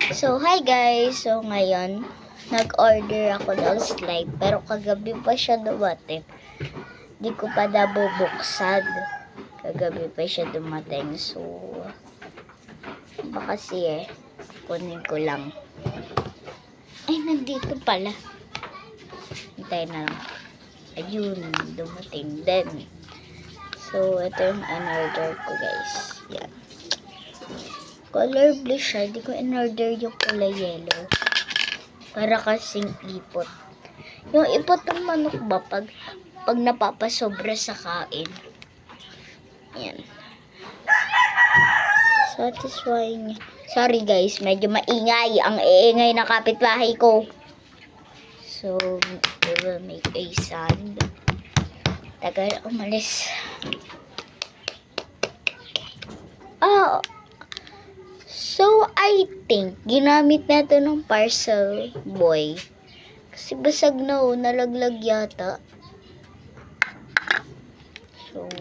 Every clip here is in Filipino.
So, hi guys! So, ngayon, nag-order ako ng slime. Pero kagabi pa siya dumating. Di ko pa nabubuksan. Kagabi pa siya dumating. So, baka kasi kunin ko lang. Ay, nandito pala. Hintayin na lang. Ayun, dumating din. So, ito yung in-order ko guys. Yan. Color blue siya. Hindi ko in-order yung kulay yellow. Para kasing ipot. Yung ipot ng manok ba pag napapasobra sa kain. Yan. Satisfying. Sorry guys, medyo maingay. Ang iingay ng kapitbahay ko. So, we will make a sand. Tagal umalis. Ah, so, I think, ginamit natin ng parcel boy. Kasi basag na nalaglag yata. So,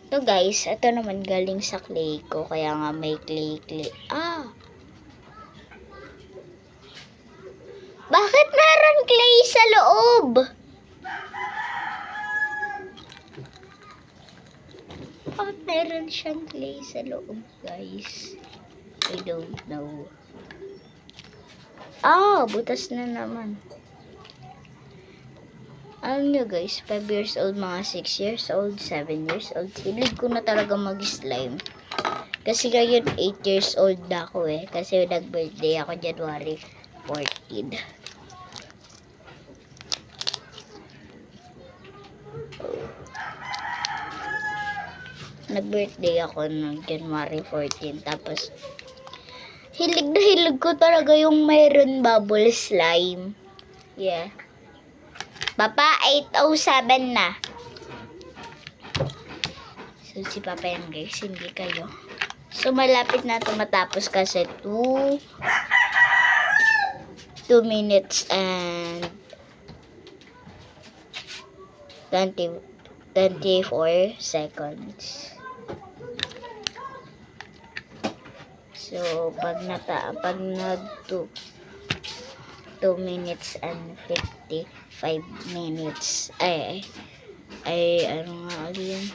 ito guys, ito naman galing sa clay ko. Kaya nga may clay. Bakit meron clay sa loob? Bakit meron siyang clay sa loob, guys? I don't know. Butas na naman. Alam nyo guys, 5 years old, mga 6 years old, 7 years old. Hilig ko na talaga mag-slime. Kasi ngayon 8 years old na ako Kasi nag-birthday ako January 14. Nag-birthday ako noong January 14. Tapos, hilig na hilig ko talaga yung mayroon bubble slime. Yeah. Papa, 8:07 na. So, si Papa yan guys, hindi kayo. So, malapit na ito matapos kasi 2 minutes and 24 seconds. So, pag nag 2 minutes and 55 minutes, ano nga yun?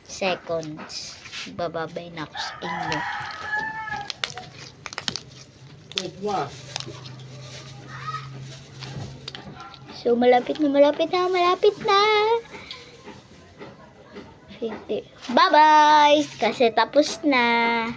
Seconds. Bababay na ako sa inyo. So, malapit na. 50. Bye-bye! Kasi tapos na.